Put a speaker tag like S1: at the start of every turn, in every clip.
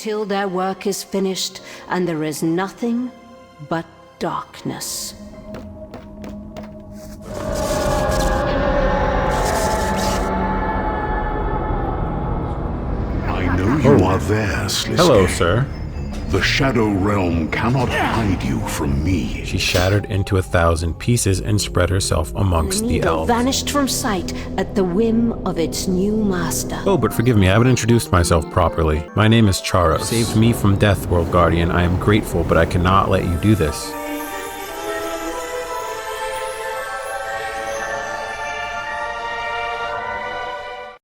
S1: until their work is finished and there is nothing but darkness.
S2: I know you are there, Sliske.
S3: Hello, sir.
S2: The Shadow Realm cannot hide you from me.
S3: She shattered into 1,000 pieces and spread herself amongst the
S1: Needle
S3: elves.
S1: vanished from sight at the whim of its new master.
S3: Oh, but forgive me, I haven't introduced myself properly. My name is Charos. You saved me from death, World Guardian. I am grateful, but I cannot let you do this.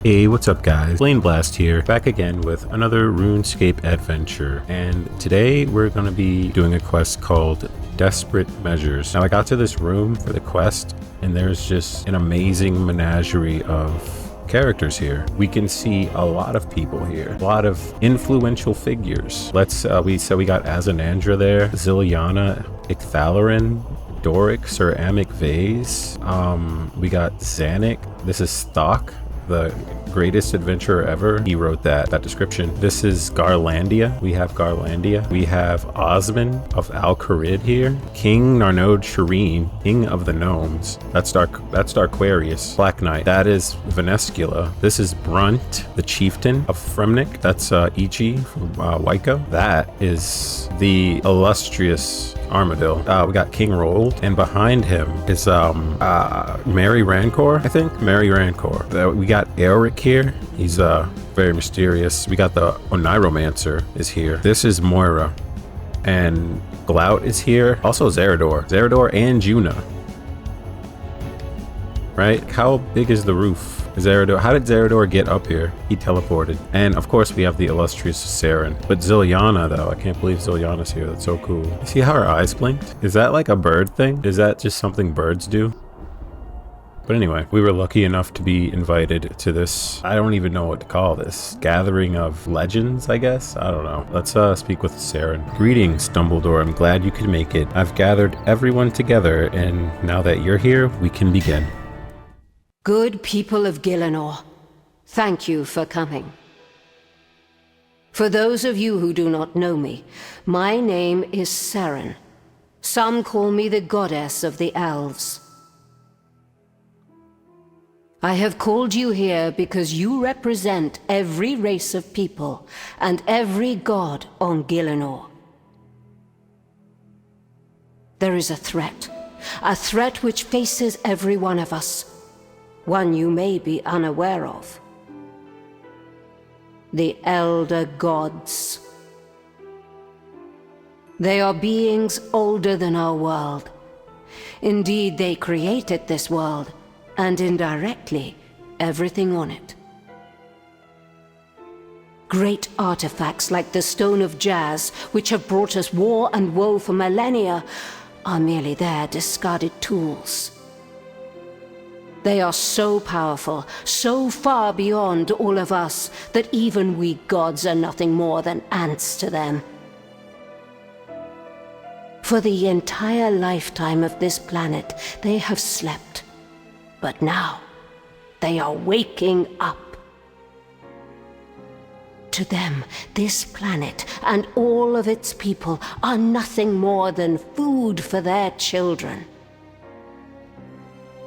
S3: Hey, what's up guys? Flame Blast here, back again with another RuneScape adventure, and today we're going to be doing a quest called Desperate Measures. Now I got to this room for the quest, and there's just an amazing menagerie of characters here. We can see a lot of people here, a lot of influential figures. We got Azanandra there, Ziliana, Icthalarin, Doric, Sir Amic Vase. We got Zanuck. This is Stock, the greatest adventurer ever. He wrote that description. This is Garlandia. We have Garlandia. We have Osman of Al-Kharid here. King Narnod Shireen, King of the Gnomes. That's Darquarius. Black Knight. That is Venescula. This is Brunt, the Chieftain of Fremnik. That's Ichi from Waiko. That is the illustrious Armadil. We got King Rold, and behind him is Mary Rancor, I think. Mary Rancor. We got Eric here. He's very mysterious. We got the Oniromancer is here. This is Moira, and Glout is here. Also Zerador and Juna. Right? How big is the roof? Zerador. How did Zerador get up here? He teleported. And of course we have the illustrious Saren. But Ziliana though, I can't believe Ziliana's here. That's so cool. See how her eyes blinked? Is that like a bird thing? Is that just something birds do? But anyway, we were lucky enough to be invited to this, I don't even know what to call this, gathering of legends, I guess? I don't know. Let's speak with Saren. Greetings, Dumbledore. I'm glad you could make it. I've gathered everyone together, and now that you're here, we can begin.
S1: Good people of Gielinor, thank you for coming. For those of you who do not know me, my name is Saren. Some call me the goddess of the elves. I have called you here because you represent every race of people and every god on Gielinor. There is a threat which faces every one of us. One you may be unaware of. The Elder Gods. They are beings older than our world. Indeed, they created this world, and indirectly, everything on it. Great artifacts like the Stone of Jazz, which have brought us war and woe for millennia, are merely their discarded tools. They are so powerful, so far beyond all of us, that even we gods are nothing more than ants to them. For the entire lifetime of this planet, they have slept. But now, they are waking up. To them, this planet and all of its people are nothing more than food for their children.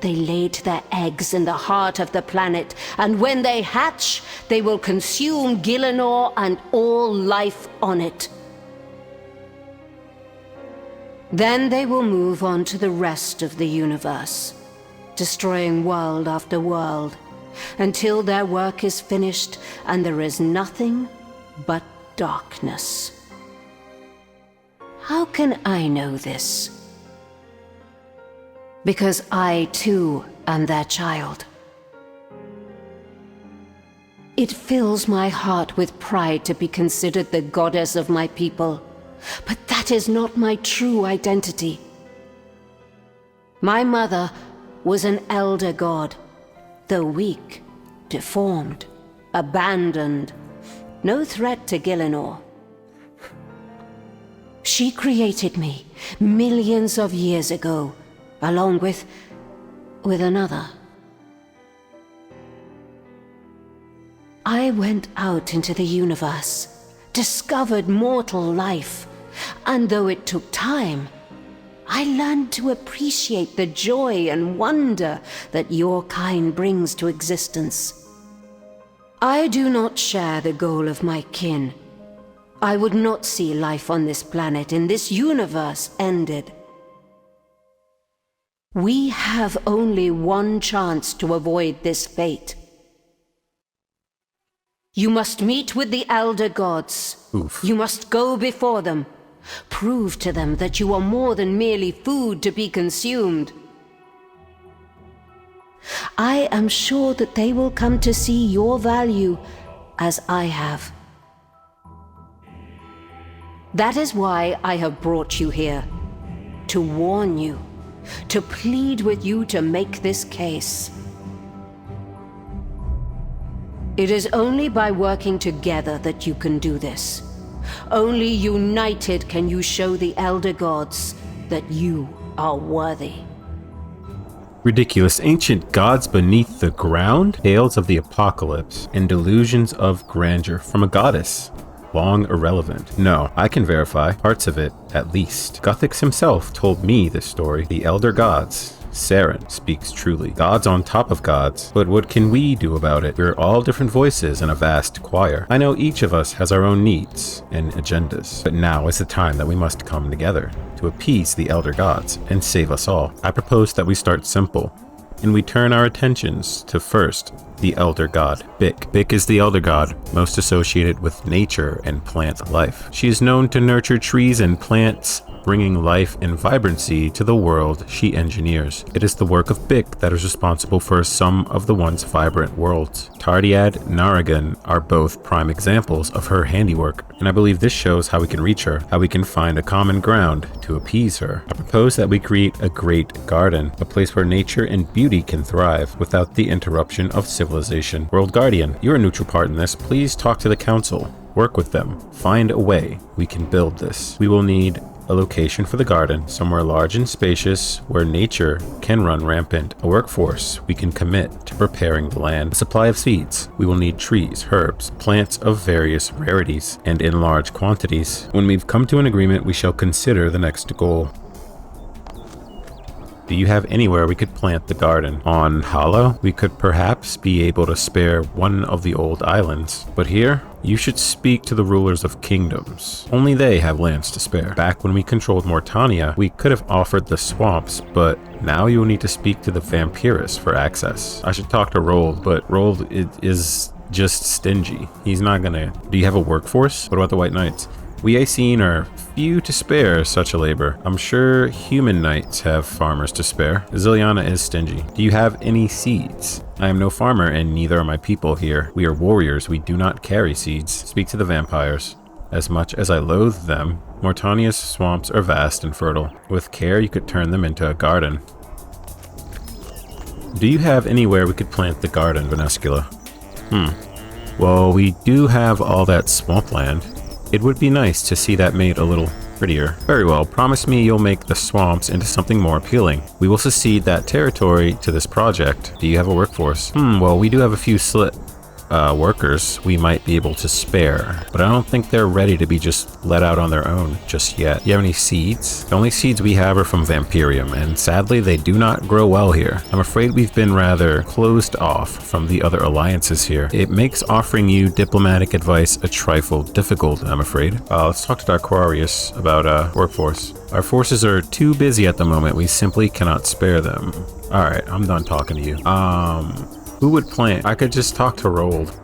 S1: They laid their eggs in the heart of the planet, and when they hatch, they will consume Gielinor and all life on it. Then they will move on to the rest of the universe, destroying world after world, until their work is finished and there is nothing but darkness. How can I know this? Because I, too, am their child. It fills my heart with pride to be considered the goddess of my people, but that is not my true identity. My mother was an elder god, though weak, deformed, abandoned, no threat to Gielinor. She created me millions of years ago, along with another. I went out into the universe, discovered mortal life, and though it took time, I learned to appreciate the joy and wonder that your kind brings to existence. I do not share the goal of my kin. I would not see life on this planet, in this universe, ended. We have only one chance to avoid this fate. You must meet with the Elder Gods.
S3: Oof.
S1: You must go before them. Prove to them that you are more than merely food to be consumed. I am sure that they will come to see your value as I have. That is why I have brought you here. To warn you. To plead with you to make this case. It is only by working together that you can do this. Only united can you show the Elder Gods that you are worthy.
S3: Ridiculous ancient gods beneath the ground? Tales of the apocalypse and delusions of grandeur from a goddess. Long irrelevant. No, I can verify parts of it, at least. Guthix himself told me this story. The Elder Gods. Saren speaks truly. Gods on top of gods. But what can we do about it? We're all different voices in a vast choir. I know each of us has our own needs and agendas, but now is the time that we must come together to appease the Elder Gods and save us all. I propose that we start simple, and we turn our attentions to first the Elder God, Bic. Bic is the Elder God, most associated with nature and plant life. She is known to nurture trees and plants, bringing life and vibrancy to the world she engineers. It is the work of Bic that is responsible for some of the once vibrant worlds. Tardiad and Naragan are both prime examples of her handiwork, and I believe this shows how we can reach her, how we can find a common ground to appease her. I propose that we create a great garden, a place where nature and beauty can thrive without the interruption of civilization. World Guardian, you're a neutral part in this. Please talk to the council. Work with them. Find a way we can build this. We will need a location for the garden, somewhere large and spacious where nature can run rampant, a workforce we can commit to preparing the land, a supply of seeds. We will need trees, herbs, plants of various rarities, and in large quantities. When we've come to an agreement, we shall consider the next goal. Do you have anywhere we could plant the garden? On Hollow, we could perhaps be able to spare one of the old islands. But here, you should speak to the rulers of kingdoms. Only they have lands to spare. Back when we controlled Mortania, we could have offered the swamps, but now you will need to speak to the Vampirus for access. I should talk to Rold, but Rold is just stingy. He's not gonna... Do you have a workforce? What about the White Knights? We Aesine are few to spare such a labor. I'm sure human knights have farmers to spare. Ziliana is stingy. Do you have any seeds? I am no farmer and neither are my people here. We are warriors, we do not carry seeds. Speak to the vampires. As much as I loathe them, Mortania's swamps are vast and fertile. With care you could turn them into a garden. Do you have anywhere we could plant the garden, Venescula? Well, we do have all that swampland. It would be nice to see that made a little prettier. Very well, promise me you'll make the swamps into something more appealing. We will cede that territory to this project. Do you have a workforce? Well, we do have a few workers we might be able to spare, but I don't think they're ready to be just let out on their own just yet. Do you have any seeds? The only seeds we have are from Vampirium, and sadly they do not grow well here. I'm afraid we've been rather closed off from the other alliances here. It makes offering you diplomatic advice a trifle difficult, I'm afraid. Let's talk to Darquarius about workforce. Our forces are too busy at the moment. We simply cannot spare them. Alright, I'm done talking to you. Who would plant? I could just talk to Rold.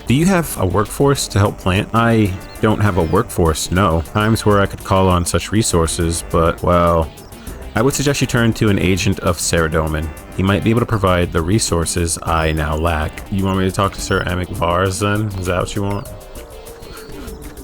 S3: Do you have a workforce to help plant? I don't have a workforce, no. Times where I could call on such resources, but, well, I would suggest you turn to an agent of Saradomin. He might be able to provide the resources I now lack. You want me to talk to Sir Amic Vars then? Is that what you want?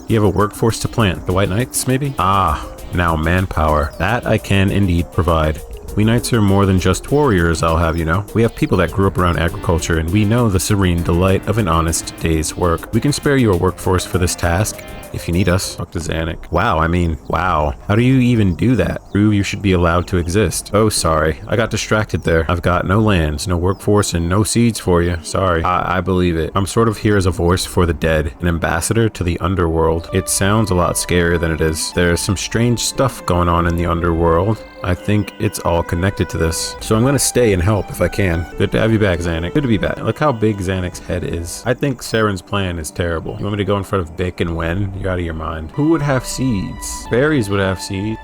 S3: You have a workforce to plant. The White Knights, maybe? Now manpower. That I can indeed provide. We knights are more than just warriors, I'll have you know. We have people that grew up around agriculture, and we know the serene delight of an honest day's work. We can spare you a workforce for this task, if you need us. Talk to Zanuck. Wow. How do you even do that? Prove you should be allowed to exist. Oh, sorry. I got distracted there. I've got no lands, no workforce, and no seeds for you. Sorry. I believe it. I'm sort of here as a voice for the dead, an ambassador to the underworld. It sounds a lot scarier than it is. There's some strange stuff going on in the underworld. I think it's all connected to this. So I'm gonna stay and help if I can. Good to have you back, Zanuck. Good to be back. Look how big Zanuck's head is. I think Saren's plan is terrible. You want me to go in front of Bick and Wen? You're out of your mind. Who would have seeds? Fairies would have seeds.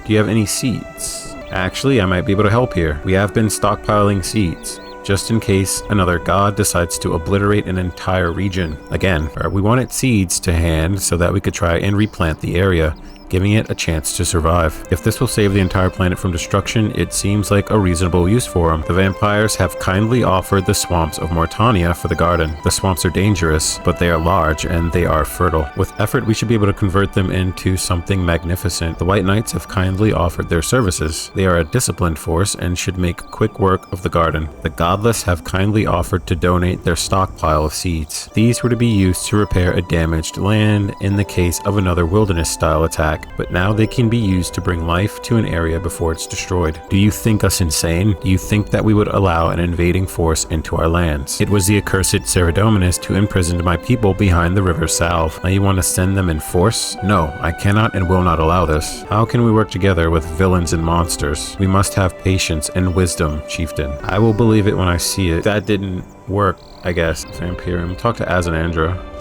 S3: Do you have any seeds? Actually, I might be able to help here. We have been stockpiling seeds, just in case another god decides to obliterate an entire region. Again, we wanted seeds to hand so that we could try and replant the area, giving it a chance to survive. If this will save the entire planet from destruction, it seems like a reasonable use for them. The vampires have kindly offered the swamps of Mortania for the garden. The swamps are dangerous, but they are large and they are fertile. With effort, we should be able to convert them into something magnificent. The White Knights have kindly offered their services. They are a disciplined force and should make quick work of the garden. The Godless have kindly offered to donate their stockpile of seeds. These were to be used to repair a damaged land in the case of another wilderness-style attack, but now they can be used to bring life to an area before it's destroyed. Do you think us insane? Do you think that we would allow an invading force into our lands? It was the accursed Ceredominus who imprisoned my people behind the river Salve. Now you want to send them in force? No, I cannot and will not allow this. How can we work together with villains and monsters? We must have patience and wisdom, chieftain. I will believe it when I see it. That didn't work, I guess. Vampirium. Talk to Azanandra.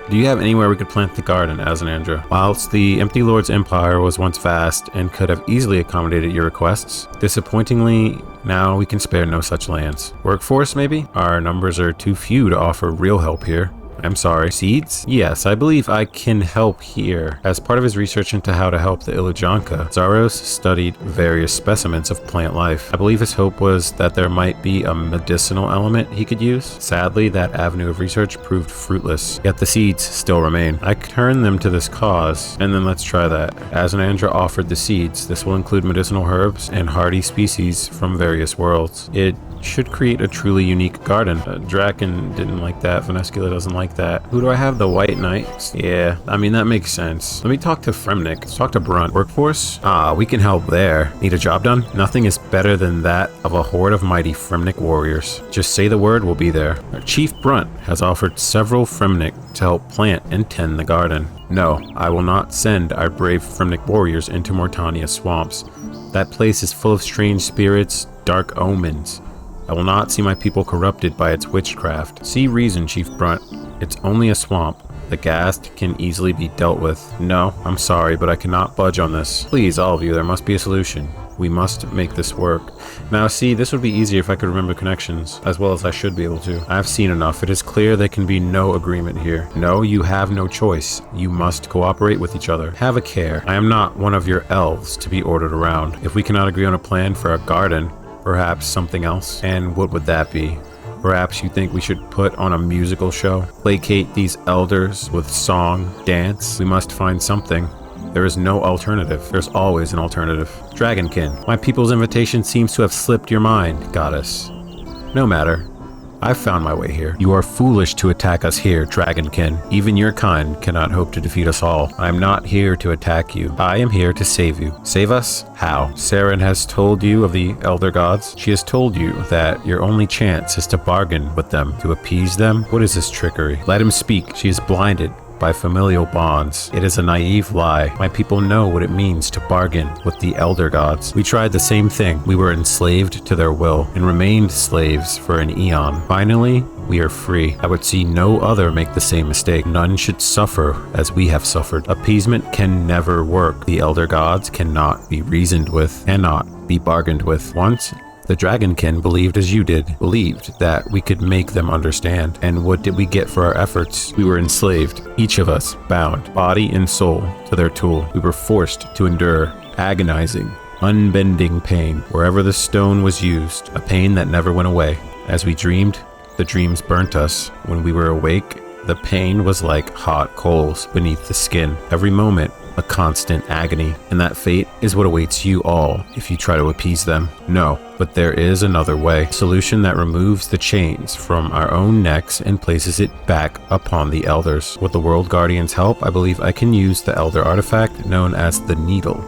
S3: Do you have anywhere we could plant the garden, Azanandra? Whilst the Empty Lord's empire was once vast and could have easily accommodated your requests, disappointingly, now we can spare no such lands. Workforce, maybe? Our numbers are too few to offer real help here. I'm sorry. Seeds? Yes, I believe I can help here. As part of his research into how to help the Ilujanka, Zaros studied various specimens of plant life. I believe his hope was that there might be a medicinal element he could use. Sadly, that avenue of research proved fruitless, yet the seeds still remain. I turn them to this cause, and then let's try that. Azanandra offered the seeds. This will include medicinal herbs and hardy species from various worlds. It should create a truly unique garden. Draken didn't like that. Venescula doesn't like that. Who do I have? The White Knights? Yeah, I mean, that makes sense. Let me talk to Fremnik. Let's talk to Brunt. Workforce? We can help there. Need a job done? Nothing is better than that of a horde of mighty Fremnik warriors. Just say the word, we'll be there. Chief Brunt has offered several Fremnik to help plant and tend the garden. No, I will not send our brave Fremnik warriors into Mortania swamps. That place is full of strange spirits, dark omens. I will not see my people corrupted by its witchcraft. See reason, Chief Brunt. It's only a swamp. The ghast can easily be dealt with. No, I'm sorry, but I cannot budge on this. Please, all of you, there must be a solution. We must make this work. Now, see, this would be easier if I could remember connections, as well as I should be able to. I've seen enough. It is clear there can be no agreement here. No, you have no choice. You must cooperate with each other. Have a care. I am not one of your elves to be ordered around. If we cannot agree on a plan for a garden, perhaps something else. And what would that be? Perhaps you think we should put on a musical show? Placate these elders with song, dance? We must find something. There is no alternative. There's always an alternative. Dragonkin, my people's invitation seems to have slipped your mind, goddess. No matter. I've found my way here. You are foolish to attack us here, Dragonkin. Even your kind cannot hope to defeat us all. I am not here to attack you. I am here to save you. Save us? How? Saren has told you of the Elder Gods. She has told you that your only chance is to bargain with them, to appease them. What is this trickery? Let him speak. She is blinded by familial bonds. It is a naive lie. My people know what it means to bargain with the Elder Gods. We tried the same thing. We were enslaved to their will and remained slaves for an eon. Finally, we are free. I would see no other make the same mistake. None should suffer as we have suffered. Appeasement can never work. The Elder Gods cannot be reasoned with, cannot be bargained with. Once, the Dragonkin believed as you did, believed that we could make them understand. And what did we get for our efforts? We were enslaved, each of us bound, body and soul, to their tool. We were forced to endure agonizing, unbending pain wherever the stone was used, a pain that never went away. As we dreamed, the dreams burnt us. When we were awake, the pain was like hot coals beneath the skin. Every moment a constant agony, and that fate is what awaits you all if you try to appease them. No, but there is another way, a solution that removes the chains from our own necks and places it back upon the elders. With the World Guardian's help, I believe I can use the elder artifact known as the Needle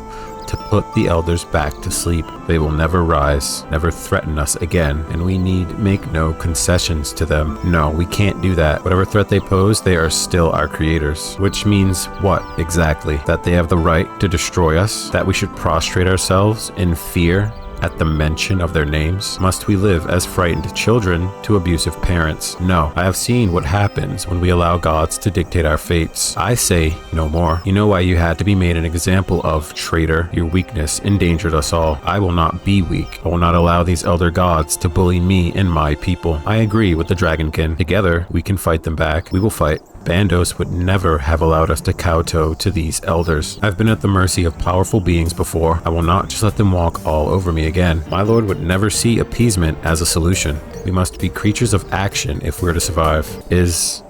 S3: to put the elders back to sleep. They will never rise, never threaten us again, and we need make no concessions to them. No, we can't do that. Whatever threat they pose, they are still our creators. Which means what exactly? That they have the right to destroy us? That we should prostrate ourselves in fear at the mention of their names? Must we live as frightened children to abusive parents? No, I have seen what happens when we allow gods to dictate our fates. I say no more. You know why you had to be made an example of, traitor? Your weakness endangered us all. I will not be weak. I will not allow these elder gods to bully me and my people. I agree with the Dragonkin. Together, we can fight them back. We will fight. Bandos would never have allowed us to kowtow to these elders. I've been at the mercy of powerful beings before. I will not just let them walk all over me again. My lord would never see appeasement as a solution. We must be creatures of action if we're to survive. Is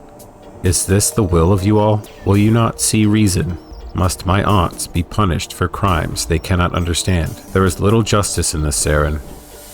S3: this the will of you all? Will you not see reason? Must my aunts be punished for crimes they cannot understand? There is little justice in this, Saren,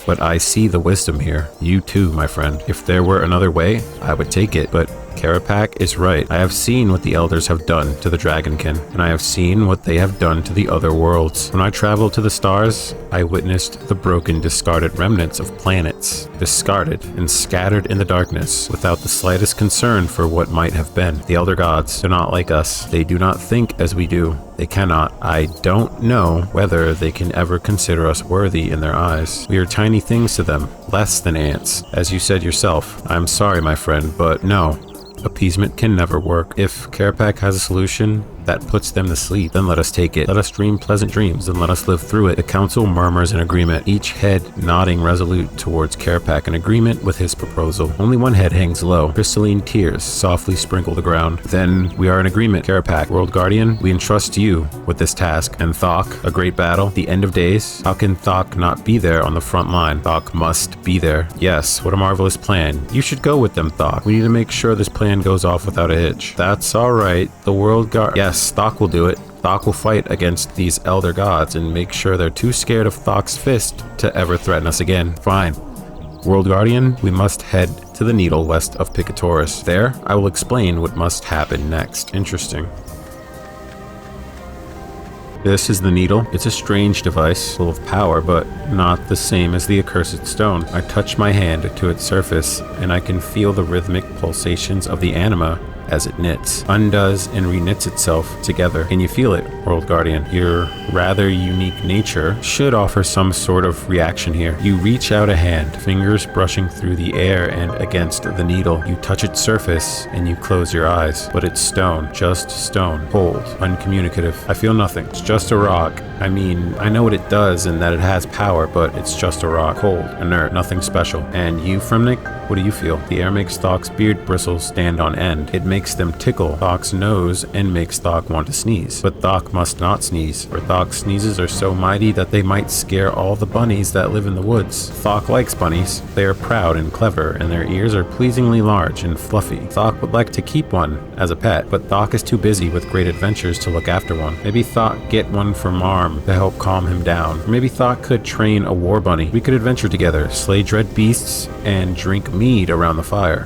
S3: but I see the wisdom here. You too, my friend. If there were another way, I would take it, but Karapak is right. I have seen what the elders have done to the Dragonkin, and I have seen what they have done to the other worlds. When I traveled to the stars, I witnessed the broken, discarded remnants of planets, discarded and scattered in the darkness, without the slightest concern for what might have been. The elder gods are not like us. They do not think as we do. They cannot. I don't know whether they can ever consider us worthy in their eyes. We are tiny things to them, less than ants. As you said yourself, I'm sorry, my friend, but no. Appeasement can never work. If Karapak has a solution that puts them to sleep, then let us take it. Let us dream pleasant dreams, and let us live through it. The council murmurs in agreement, each head nodding resolute towards Karapak in agreement with his proposal. Only one head hangs low. Crystalline tears softly sprinkle the ground. Then we are in agreement. Karapak, World Guardian, we entrust you with this task. And Thok, a great battle, the end of days. How can Thok not be there on the front line? Thok must be there. Yes, what a marvelous plan. You should go with them, Thok. We need to make sure this plan goes off without a hitch. That's all right. The World Guard. Yes, Thok will do it. Thok will fight against these elder gods and make sure they're too scared of Thok's fist to ever threaten us again. Fine. World Guardian, we must head to the Needle west of Picatoris. There, I will explain what must happen next. Interesting. This is the Needle. It's a strange device, full of power, but not the same as the accursed stone. I touch my hand to its surface, and I can feel the rhythmic pulsations of the anima as it knits, undoes, and reknits itself together. Can you feel it, World Guardian? Your rather unique nature should offer some sort of reaction here. You reach out a hand, fingers brushing through the air and against the needle. You touch its surface, and you close your eyes. But it's stone, just stone, cold, uncommunicative. I feel nothing. It's just a rock. I mean, I know what it does and that it has power, but it's just a rock. Cold, inert, nothing special. And you, Fremnik, what do you feel? The air makes Thok's beard bristles stand on end. It makes them tickle Thok's nose and makes Thok want to sneeze. But Thok must not sneeze, for Thok's sneezes are so mighty that they might scare all the bunnies that live in the woods. Thok likes bunnies. They are proud and clever, and their ears are pleasingly large and fluffy. Thok would like to keep one as a pet, but Thok is too busy with great adventures to look after one. Maybe Thok get one for Marm to help calm him down. Or maybe Thok could train a war bunny. We could adventure together, slay dread beasts, and drink mead around the fire.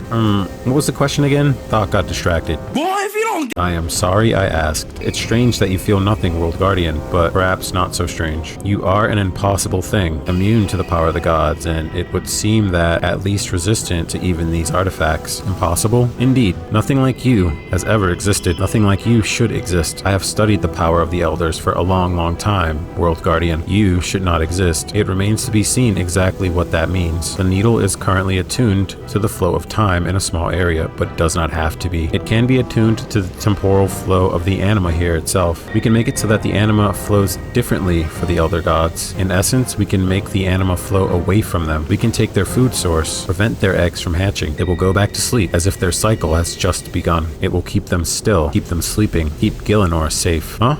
S3: What was the question again? Thok got distracted.
S4: Boy, if you don't...
S3: I am sorry I asked. It's strange that you feel nothing, World Guardian, but perhaps not so strange. You are an impossible thing, immune to the power of the gods, and it would seem that at least resistant to even these artifacts. Impossible? Indeed. Nothing like you has ever existed. Nothing like you should exist. I have studied the power of the elders for a long, long time, World Guardian. You should not exist. It remains to be seen exactly what that means. The needle is currently attuned to the flow of time in a small area, but does not have to be. It can be attuned to the temporal flow of the anima here itself. We can make it so that the anima flows differently for the elder gods. In essence, we can make the anima flow away from them. We can take their food source, prevent their eggs from hatching. They will go back to sleep as if their cycle has just begun. It will keep them still, keep them sleeping, keep Gielinor safe. Huh?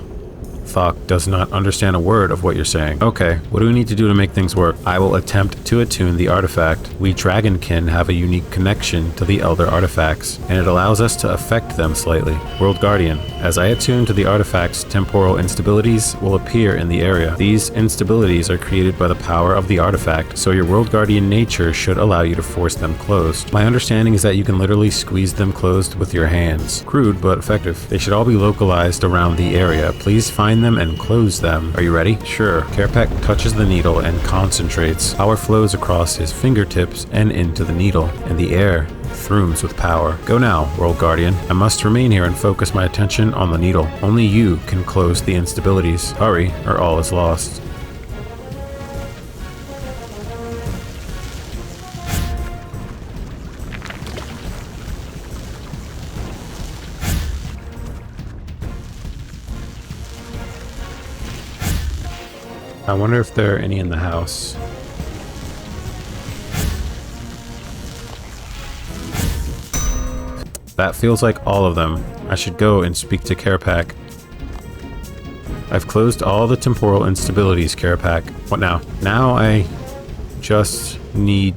S3: Thok does not understand a word of what you're saying. Okay, what do we need to do to make things work? I will attempt to attune the artifact. We Dragonkin have a unique connection to the Elder artifacts, and it allows us to affect them slightly. World Guardian, as I attune to the artifacts, temporal instabilities will appear in the area. These instabilities are created by the power of the artifact, so your World Guardian nature should allow you to force them closed. My understanding is that you can literally squeeze them closed with your hands. Crude, but effective. They should all be localized around the area. Please find them and close them. Are you ready? Sure. Kerpek touches the needle and concentrates. Power flows across his fingertips and into the needle, and the air thrums with power. Go now, World Guardian. I must remain here and focus my attention on the needle. Only you can close the instabilities. Hurry, or all is lost. I wonder if there are any in the house. That feels like all of them. I should go and speak to Kerpak. I've closed all the temporal instabilities, Kerpak. What now? Now I just need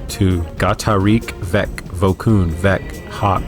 S3: to Gatarik Vek Vokun Vek Hak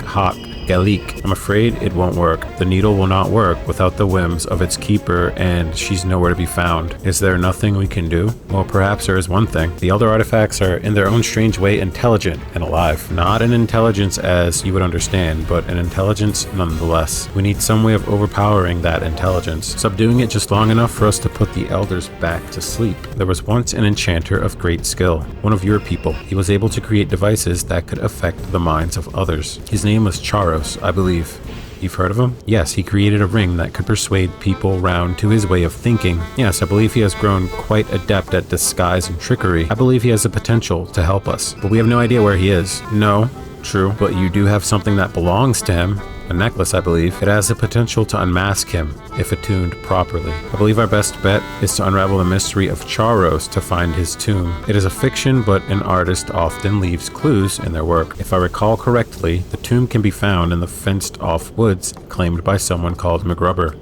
S3: Galik. I'm afraid it won't work. The needle will not work without the whims of its keeper, and she's nowhere to be found. Is there nothing we can do? Well, perhaps there is one thing. The Elder artifacts are in their own strange way intelligent and alive. Not an intelligence as you would understand, but an intelligence nonetheless. We need some way of overpowering that intelligence, subduing it just long enough for us to put the Elders back to sleep. There was once an enchanter of great skill, one of your people. He was able to create devices that could affect the minds of others. His name was Charos, I believe. You've heard of him? Yes, he created a ring that could persuade people round to his way of thinking. Yes, I believe he has grown quite adept at disguise and trickery. I believe he has the potential to help us, but we have no idea where he is. No, true, but you do have something that belongs to him. A necklace, I believe. It has the potential to unmask him, if attuned properly. I believe our best bet is to unravel the mystery of Charos to find his tomb. It is a fiction, but an artist often leaves clues in their work. If I recall correctly, the tomb can be found in the fenced-off woods claimed by someone called McGrubber.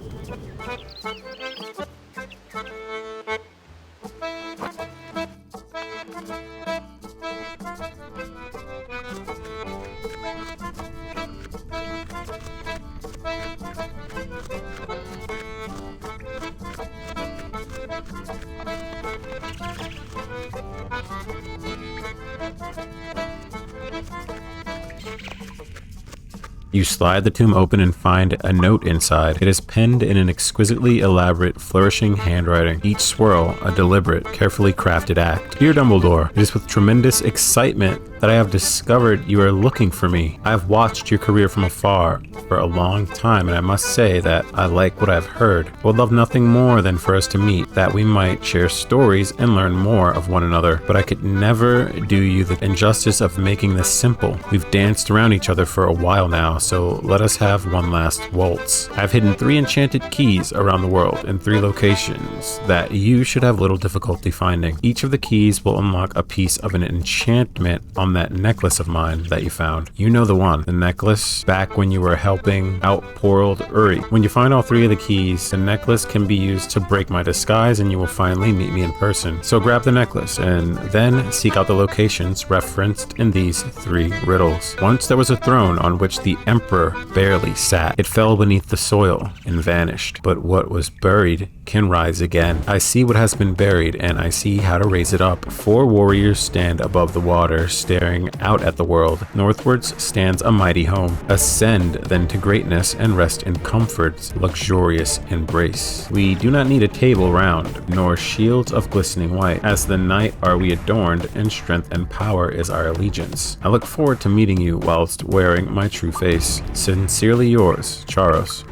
S3: You slide the tomb open and find a note inside. It is penned in an exquisitely elaborate, flourishing handwriting, each swirl a deliberate, carefully crafted act. Dear Dumbledore, it is with tremendous excitement that I have discovered you are looking for me. I have watched your career from afar for a long time, and I must say that I like what I've heard. I would love nothing more than for us to meet, that we might share stories and learn more of one another. But I could never do you the injustice of making this simple. We've danced around each other for a while now, so let us have one last waltz. I've hidden 3 enchanted keys around the world in 3 locations that you should have little difficulty finding. Each of the keys will unlock a piece of an enchantment on that necklace of mine that you found. You know the one, the necklace back when you were helping out poor old Uri. When you find all 3 of the keys, the necklace can be used to break my disguise and you will finally meet me in person. So grab the necklace and then seek out the locations referenced in these 3 riddles. Once there was a throne on which the Emperor barely sat. It fell beneath the soil and vanished, but what was buried can rise again. I see what has been buried and I see how to raise it up. 4 warriors stand above the water, staring out at the world. Northwards stands a mighty home. Ascend then to greatness and rest in comfort's luxurious embrace. We do not need a table round, nor shields of glistening white. As the night are we adorned, and strength and power is our allegiance. I look forward to meeting you whilst wearing my true face. Sincerely yours, Charos.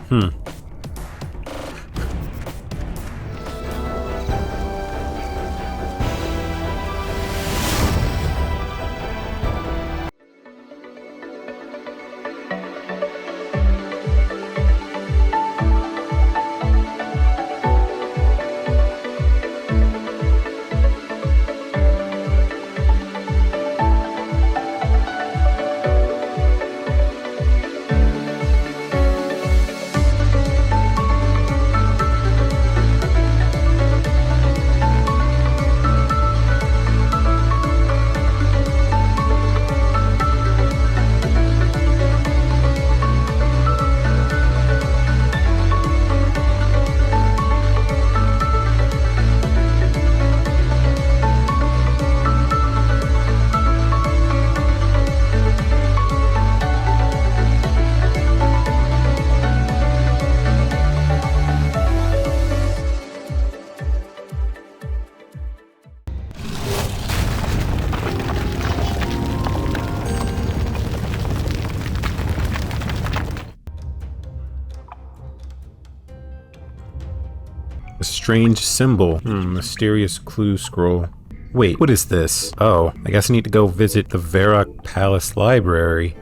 S3: A strange symbol. Mysterious clue scroll. Wait, what is this? Oh, I guess I need to go visit the Varrock Palace Library.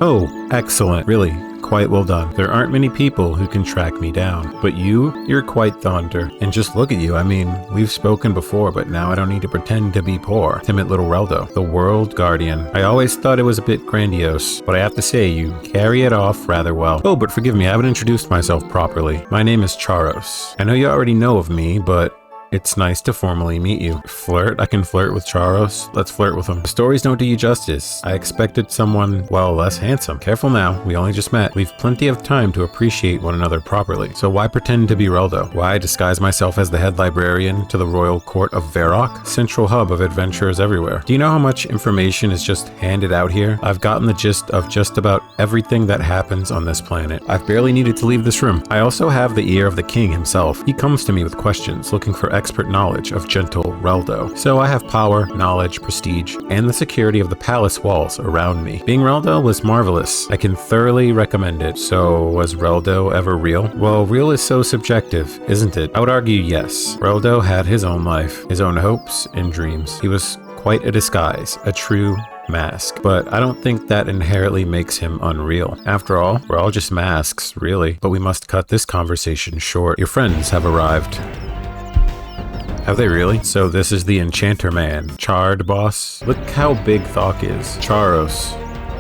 S3: Oh, excellent. Really, quite well done. There aren't many people who can track me down. But you're quite the hunter. And just look at you. I mean, we've spoken before, but now I don't need to pretend to be poor. Timid little Reldo, the World Guardian. I always thought it was a bit grandiose, but I have to say, you carry it off rather well. Oh, but forgive me, I haven't introduced myself properly. My name is Charos. I know you already know of me, but it's nice to formally meet you. Flirt? I can flirt with Charos. Let's flirt with him. Stories don't do you justice. I expected someone, well, less handsome. Careful now, we only just met. We've plenty of time to appreciate one another properly. So why pretend to be Reldo? Why disguise myself as the head librarian to the royal court of Varrock? Central hub of adventurers everywhere. Do you know how much information is just handed out here? I've gotten the gist of just about everything that happens on this planet. I've barely needed to leave this room. I also have the ear of the king himself. He comes to me with questions, looking for expert knowledge of gentle Reldo. So I have power, knowledge, prestige, and the security of the palace walls around me. Being Reldo was marvelous. I can thoroughly recommend it. So was Reldo ever real? Well, real is so subjective, isn't it? I would argue yes. Reldo had his own life, his own hopes and dreams. He was quite a disguise, a true mask, but I don't think that inherently makes him unreal. After all, we're all just masks, really. But we must cut this conversation short. Your friends have arrived. Have they really? So this is the Enchanter Man. Charred boss? Look how big Thok is. Charos.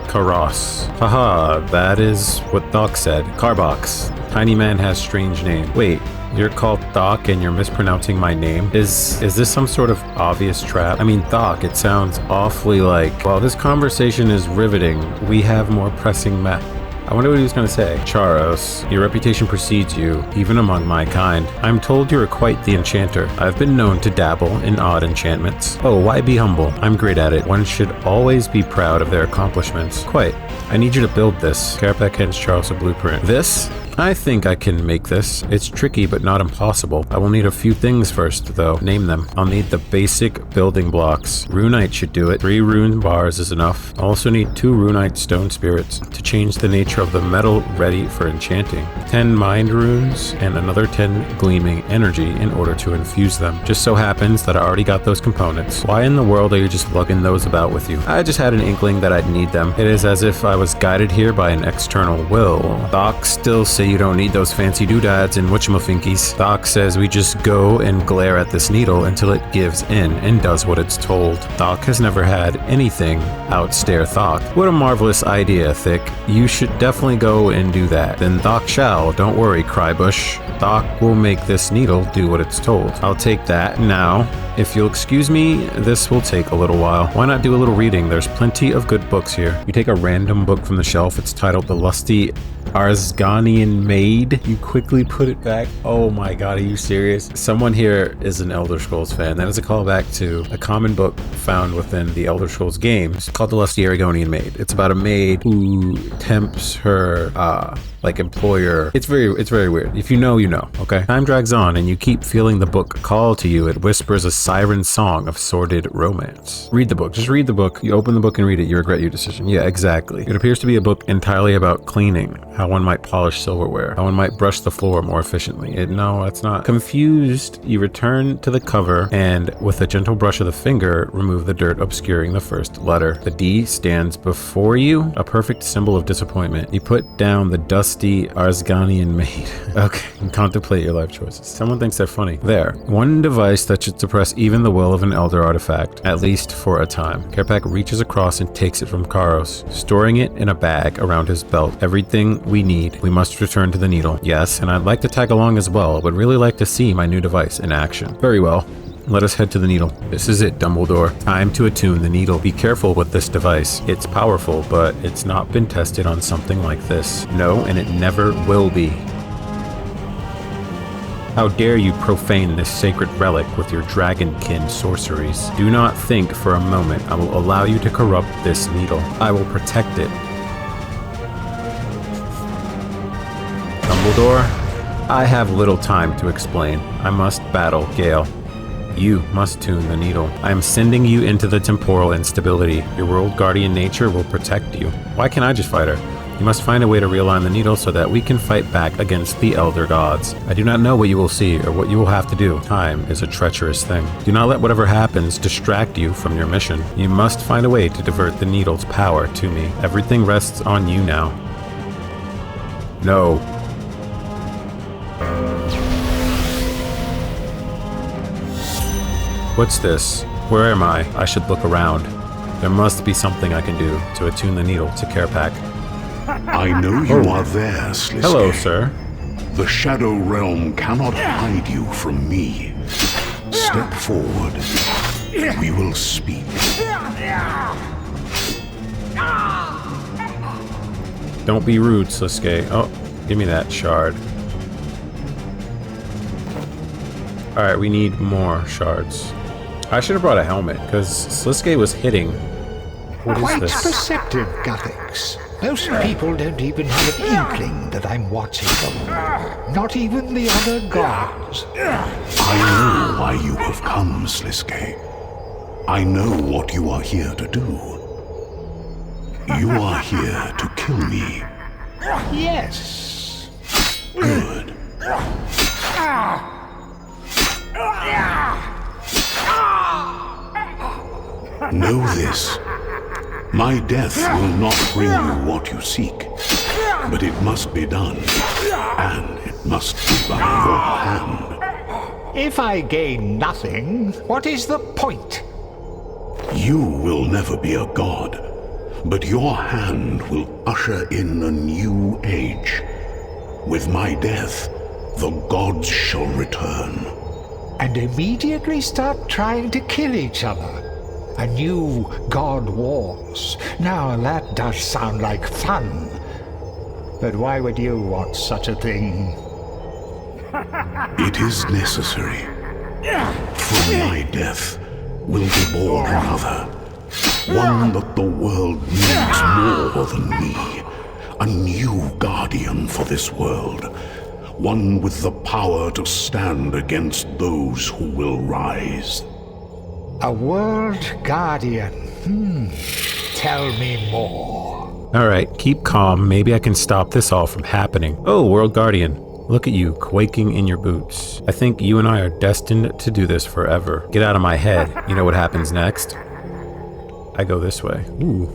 S3: Karos. Haha, that is what Thok said. Carbox. Tiny man has strange name. Wait, you're called Thok and you're mispronouncing my name? Is this some sort of obvious trap? I mean, Thok, it sounds awfully like, well, this conversation is riveting. We have more pressing I wonder what he was going to say. Charos, your reputation precedes you, even among my kind. I'm told you are quite the enchanter. I've been known to dabble in odd enchantments. Oh, why be humble? I'm great at it. One should always be proud of their accomplishments. Quite. I need you to build this. Carapac hands Charles a blueprint. This? I think I can make this. It's tricky, but not impossible. I will need a few things first, though. Name them. I'll need the basic building blocks. Runite should do it. 3 rune bars is enough. I'll also need 2 runite stone spirits to change the nature of the metal ready for enchanting. 10 mind runes and another 10 gleaming energy in order to infuse them. Just so happens that I already got those components. Why in the world are you just lugging those about with you? I just had an inkling that I'd need them. It is as if I was guided here by an external will. Doc still say you don't need those fancy doodads and whatchamafinkies. Doc says we just go and glare at this needle until it gives in and does what it's told. Doc has never had anything outstare Thok. What a marvelous idea, Thick. You should definitely go and do that. Then Doc shall. Don't worry, Crybush. Doc will make this needle do what it's told. I'll take that now. If you'll excuse me, this will take a little while. Why not do a little reading? There's plenty of good books here. You take a random book from the shelf. It's titled The Lusty Arsganian Maid. You quickly put it back. Oh my god, are you serious? Someone here is an Elder Scrolls fan. That is a callback to a common book found within the Elder Scrolls games called The Lusty Argonian Maid. It's about a maid who tempts her employer. It's very weird. If you know, you know, okay? Time drags on and you keep feeling the book call to you. It whispers a siren song of sordid romance. Read the book. Just read the book. You open the book and read it. You regret your decision. Yeah, exactly. It appears to be a book entirely about cleaning, how one might polish silverware, how one might brush the floor more efficiently. No, that's not. Confused, you return to the cover and with a gentle brush of the finger, remove the dirt obscuring the first letter. The D stands before you, a perfect symbol of disappointment. You put down the dusty Arsganian Maid. Okay, and contemplate your life choices. Someone thinks they're funny. There. One device that should suppress even the will of an elder artifact, at least for a time. Carapac reaches across and takes it from Karos, storing it in a bag around his belt. Everything we need. We must return to the needle. Yes, and I'd like to tag along as well. Would really like to see my new device in action. Very well. Let us head to the needle. This is it, Dumbledore. Time to attune the needle. Be careful with this device. It's powerful, but it's not been tested on something like this. No, and it never will be. How dare you profane this sacred relic with your dragonkin sorceries? Do not think for a moment I will allow you to corrupt this needle. I will protect it. Dumbledore, I have little time to explain. I must battle Gale. You must tune the needle. I am sending you into the temporal instability. Your world guardian nature will protect you. Why can't I just fight her? You must find a way to realign the needle so that we can fight back against the Elder Gods. I do not know what you will see or what you will have to do. Time is a treacherous thing. Do not let whatever happens distract you from your mission. You must find a way to divert the needle's power to me. Everything rests on you now. No. What's this? Where am I? I should look around. There must be something I can do to attune the needle to Carepack.
S2: I know you are there, Sliske.
S3: Hello, sir.
S2: The Shadow Realm cannot hide you from me. Step forward. We will speak.
S3: Don't be rude, Sliske. Oh, give me that shard. Alright, we need more shards. I should have brought a helmet, because Sliske was hitting. What is
S4: Quite
S3: this?
S4: perceptive, Guthix. Most people don't even have an inkling that I'm watching them. Not even the other gods.
S2: I know why you have come, Sliske. I know what you are here to do. You are here to kill me.
S4: Yes.
S2: Good. Know this. My death will not bring you what you seek, but it must be done, and it must be by your hand.
S4: If I gain nothing, what is the point?
S2: You will never be a god, but your hand will usher in a new age. With my death, the gods shall return.
S4: And immediately start trying to kill each other. A new god wars. Now that does sound like fun. But why would you want such a thing?
S2: It is necessary. From my death will be born another. One that the world needs more than me. A new guardian for this world. One with the power to stand against those who will rise.
S4: A world guardian. Tell me more.
S3: Alright, keep calm. Maybe I can stop this all from happening. Oh, World Guardian. Look at you, quaking in your boots. I think you and I are destined to do this forever. Get out of my head. You know what happens next? I go this way. Ooh.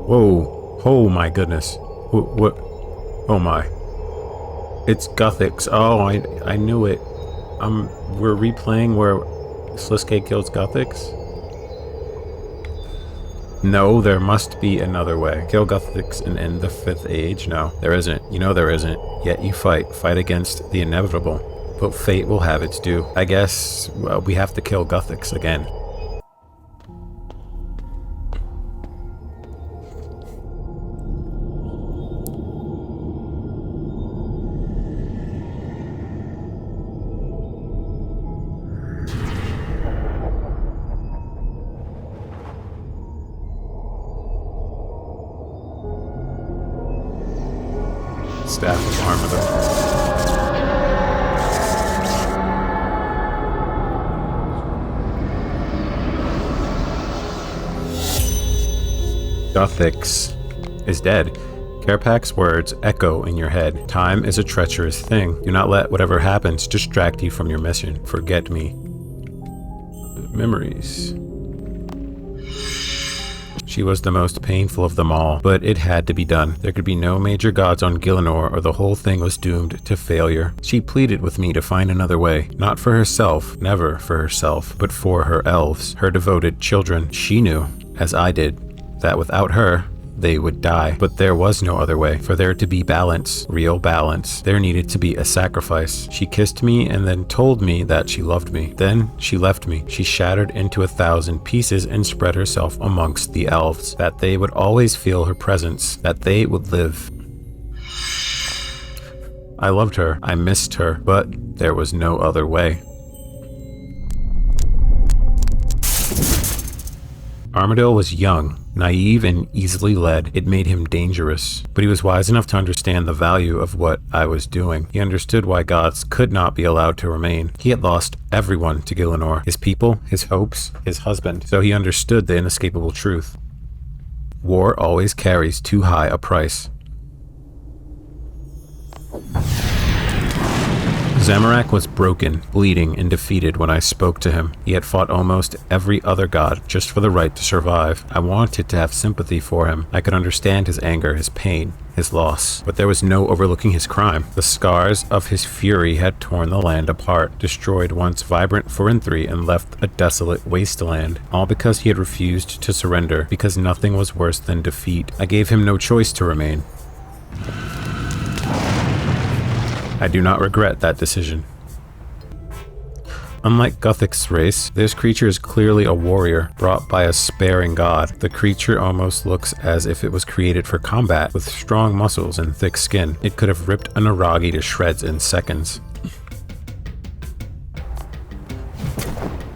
S3: Whoa. Oh my goodness. What? Oh my. It's Guthix. Oh, I knew it. We're replaying where Sliske kills Guthix? No, there must be another way. Kill Guthix and end the 5th age? No, there isn't. You know there isn't. Yet you fight. Fight against the inevitable. But fate will have its due. I guess, well, we have to kill Guthix again. Staff of Armada. Guthix is dead. Carepack's words echo in your head. Time is a treacherous thing. Do not let whatever happens distract you from your mission. Forget me. Memories. She was the most painful of them all, but it had to be done. There could be no major gods on Gielinor, or the whole thing was doomed to failure. She pleaded with me to find another way, not for herself, never for herself, but for her elves, her devoted children. She knew, as I did, that without her, they would die. But there was no other way. For there to be balance, real balance, there needed to be a sacrifice. She kissed me and then told me that she loved me. Then she left me. She shattered into 1,000 pieces and spread herself amongst the elves, that they would always feel her presence, that they would live. I loved her. I missed her, but there was no other way. Armadale was young, naive, and easily led. It made him dangerous, but he was wise enough to understand the value of what I was doing. He understood why gods could not be allowed to remain. He had lost everyone to Gielinor, his people, his hopes, his husband, so he understood the inescapable truth. War always carries too high a price. Zamorak was broken, bleeding, and defeated when I spoke to him. He had fought almost every other god just for the right to survive. I wanted to have sympathy for him. I could understand his anger, his pain, his loss. But there was no overlooking his crime. The scars of his fury had torn the land apart, destroyed once vibrant Forintry, and left a desolate wasteland. All because he had refused to surrender, because nothing was worse than defeat. I gave him no choice to remain. I do not regret that decision. Unlike Guthic's race, this creature is clearly a warrior, brought by a sparing god. The creature almost looks as if it was created for combat, with strong muscles and thick skin. It could have ripped a Naragi to shreds in seconds.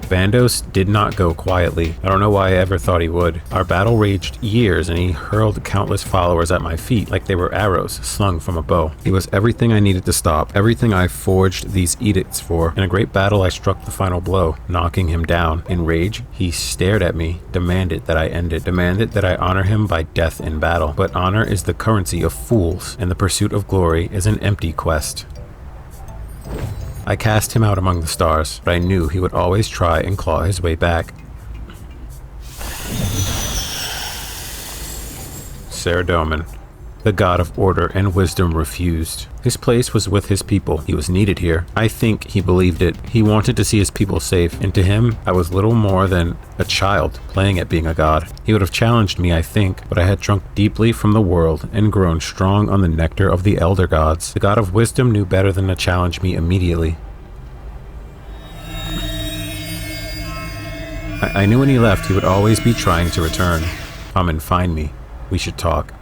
S3: Bandos did not go quietly. I don't know why I ever thought he would. Our battle raged years, and he hurled countless followers at my feet like they were arrows slung from a bow. He was everything I needed to stop, everything I forged these edicts for. In a great battle, I struck the final blow, knocking him down. In rage, he stared at me, demanded that I end it, demanded that I honor him by death in battle. But honor is the currency of fools, and the pursuit of glory is an empty quest. I cast him out among the stars, but I knew he would always try and claw his way back. Saradomin, the god of order and wisdom, refused. His place was with his people. He was needed here. I think he believed it. He wanted to see his people safe, and to him, I was little more than a child playing at being a god. He would have challenged me, I think, but I had drunk deeply from the world and grown strong on the nectar of the elder gods. The god of wisdom knew better than to challenge me immediately. I knew when he left, he would always be trying to return. Come and find me. We should talk.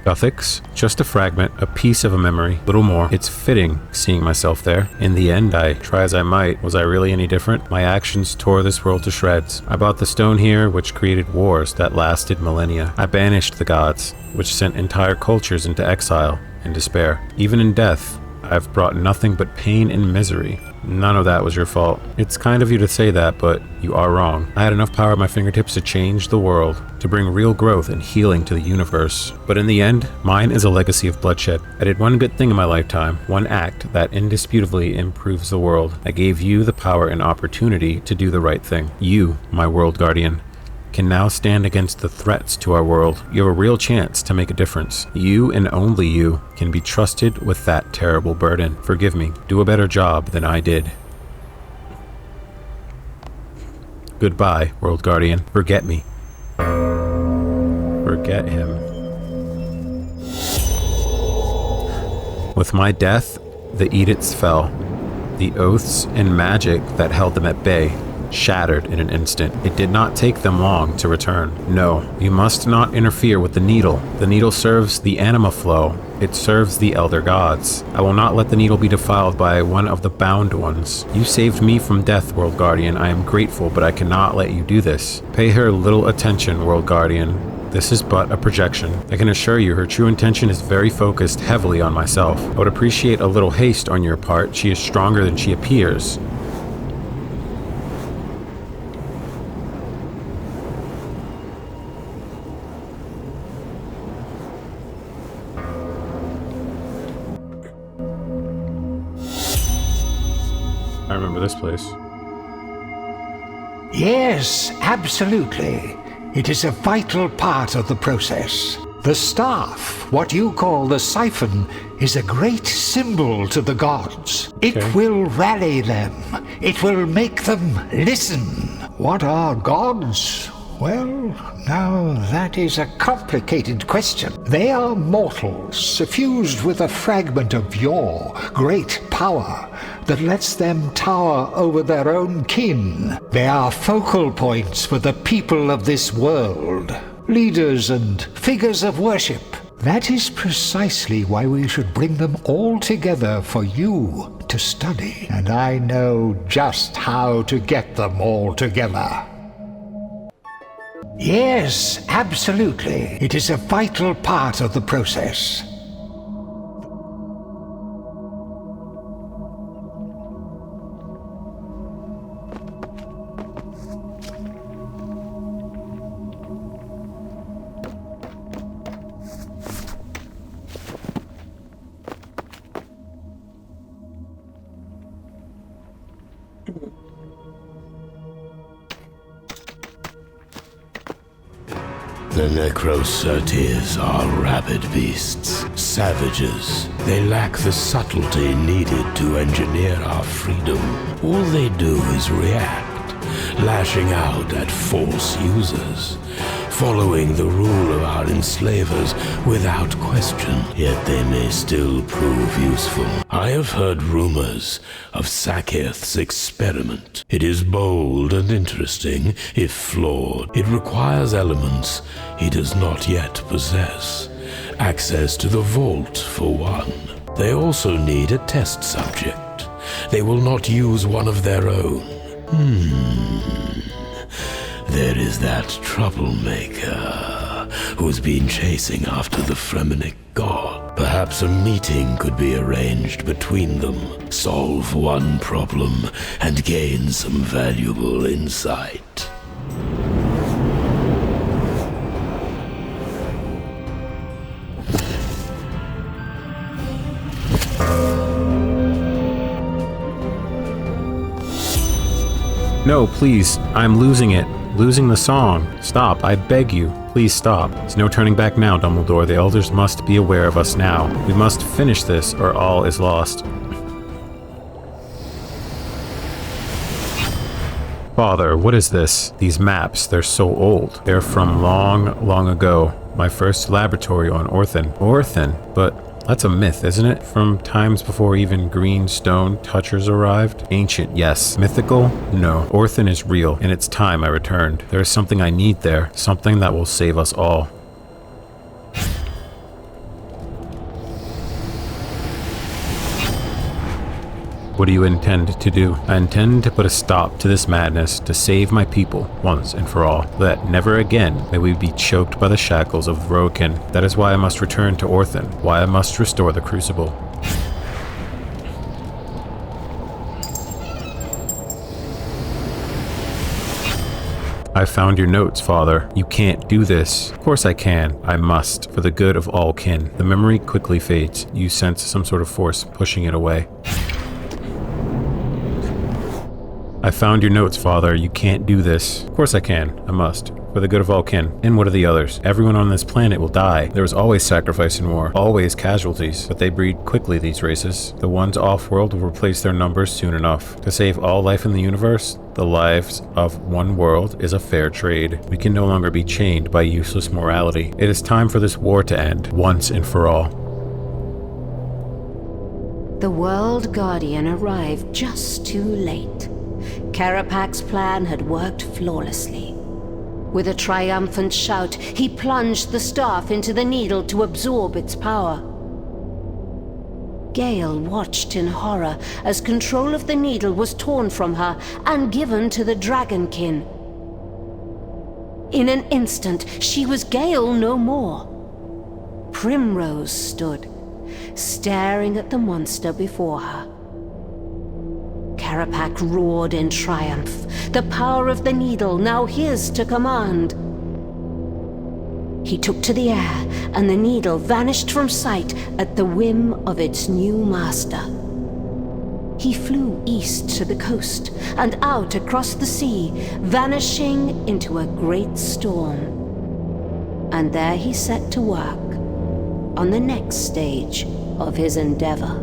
S3: Guthix, just a fragment, a piece of a memory, little more. It's fitting seeing myself there. In the end, I try as I might. Was I really any different? My actions tore this world to shreds. I brought the stone here, which created wars that lasted millennia. I banished the gods, which sent entire cultures into exile and despair. Even in death, I've brought nothing but pain and misery. None of that was your fault. It's kind of you to say that, but you are wrong. I had enough power at my fingertips to change the world, to bring real growth and healing to the universe. But in the end, mine is a legacy of bloodshed. I did one good thing in my lifetime, one act that indisputably improves the world. I gave you the power and opportunity to do the right thing. You, my world guardian, can now stand against the threats to our world. You have a real chance to make a difference. You and only you can be trusted with that terrible burden. Forgive me. Do a better job than I did. Goodbye, World Guardian. Forget me. Forget him. With my death, the edicts fell. The oaths and magic that held them at bay shattered in an instant. It did not take them long to return. No, you must not interfere with the needle. The needle serves the anima flow. It serves the elder gods. I will not let the needle be defiled by one of the bound ones. You saved me from death, World Guardian. I am grateful, but I cannot let you do this. Pay her little attention, World Guardian. This is but a projection. I can assure you her true intention is very focused heavily on myself. I would appreciate a little haste on your part. She is stronger than she appears. I remember this place.
S4: Yes, absolutely. It is a vital part of the process. The staff, what you call the siphon, is a great symbol to the gods. It will rally them. It will make them listen. What are gods? Well, now that is a complicated question. They are mortals, suffused with a fragment of your great power that lets them tower over their own kin. They are focal points for the people of this world, leaders and figures of worship. That is precisely why we should bring them all together for you to study. And I know just how to get them all together. Yes, absolutely. It is a vital part of the process.
S2: The Necrocertes are rabid beasts, savages. They lack the subtlety needed to engineer our freedom. All they do is react, lashing out at false users, following the rule of our enslavers without question, yet they may still prove useful. I have heard rumors of Saketh's experiment. It is bold and interesting, if flawed. It requires elements he does not yet possess. Access to the vault, for one. They also need a test subject. They will not use one of their own. There is that troublemaker who's been chasing after the Fremenic god. Perhaps a meeting could be arranged between them, solve one problem, and gain some valuable insight.
S3: No, please, I'm losing it. Losing the song. Stop, I beg you. Please stop. There's no turning back now, Dumbledore. The Elders must be aware of us now. We must finish this, or all is lost. Father, what is this? These maps, they're so old. They're from long, long ago. My first laboratory on Orthan. Orthan? But that's a myth, isn't it? From times before even green stone touchers arrived? Ancient, yes. Mythical? No. Orthan is real, and it's time I returned. There is something I need there. Something that will save us all. What do you intend to do? I intend to put a stop to this madness, to save my people, once and for all, that never again may we be choked by the shackles of Rokin. That is why I must return to Orthan, why I must restore the Crucible. I found your notes, Father. You can't do this. Of course I can. I must, for the good of all kin. The memory quickly fades. You sense some sort of force pushing it away. I found your notes, Father. You can't do this. Of course I can. I must. For the good of all kin. And what are the others? Everyone on this planet will die. There is always sacrifice in war. Always casualties. But they breed quickly, these races. The ones off-world will replace their numbers soon enough. To save all life in the universe, the lives of one world is a fair trade. We can no longer be chained by useless morality. It is time for this war to end, once and for all.
S1: The World Guardian arrived just too late. Karapak's plan had worked flawlessly. With a triumphant shout, he plunged the staff into the needle to absorb its power. Gale watched in horror as control of the needle was torn from her and given to the Dragonkin. In an instant, she was Gale no more. Primrose stood, staring at the monster before her. Karapak roared in triumph, the power of the needle now his to command. He took to the air, and the needle vanished from sight at the whim of its new master. He flew east to the coast and out across the sea, vanishing into a great storm. And there he set to work on the next stage of his endeavor.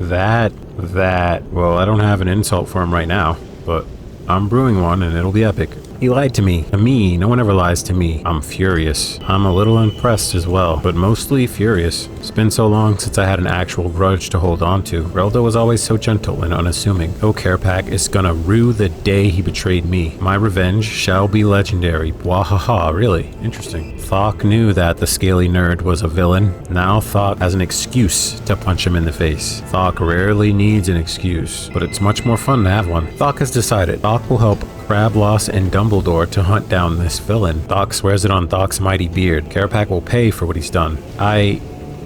S3: Well, I don't have an insult for him right now, but I'm brewing one and it'll be epic. He lied to me. To me. No one ever lies to me. I'm furious. I'm a little impressed as well, but mostly furious. It's been so long since I had an actual grudge to hold on to. Relda was always so gentle and unassuming. Oh, Karapak is gonna rue the day he betrayed me. My revenge shall be legendary. Wahaha, really? Interesting. Thok knew that the scaly nerd was a villain. Now Thok has an excuse to punch him in the face. Thok rarely needs an excuse, but it's much more fun to have one. Thok has decided. Thok will help Crabloss and Dumbledore to hunt down this villain. Thok swears it on Thok's mighty beard. Karapak will pay for what he's done.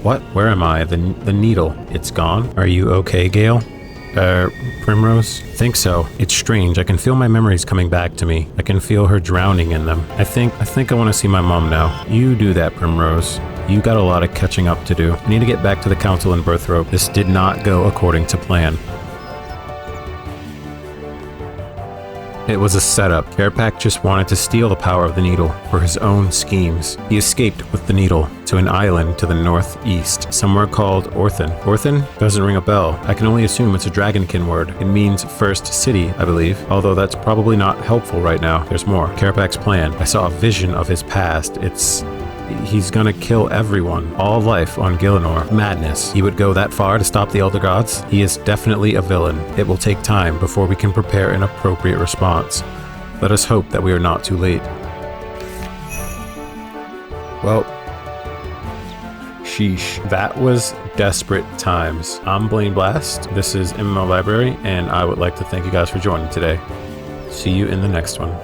S3: What? Where am I? The needle. It's gone? Are you okay, Gale? Primrose? Think so. It's strange. I can feel my memories coming back to me. I can feel her drowning in them. I think I want to see my mom now. You do that, Primrose. You got a lot of catching up to do. I need to get back to the Council in Birthrope. This did not go according to plan. It was a setup. Karapak just wanted to steal the power of the needle for his own schemes. He escaped with the needle to an island to the northeast, somewhere called Orthan. Orthan doesn't ring a bell. I can only assume it's a Dragonkin word. It means first city, I believe, although that's probably not helpful right now. There's more. Karapak's plan. I saw a vision of his past. He's gonna kill everyone. All life on Gielinor. Madness. He would go that far to stop the Elder Gods? He is definitely a villain. It will take time before we can prepare an appropriate response. Let us hope that we are not too late. Well, sheesh. That was desperate times. I'm Blaine Blast. This is MMO Library, and I would like to thank you guys for joining today. See you in the next one.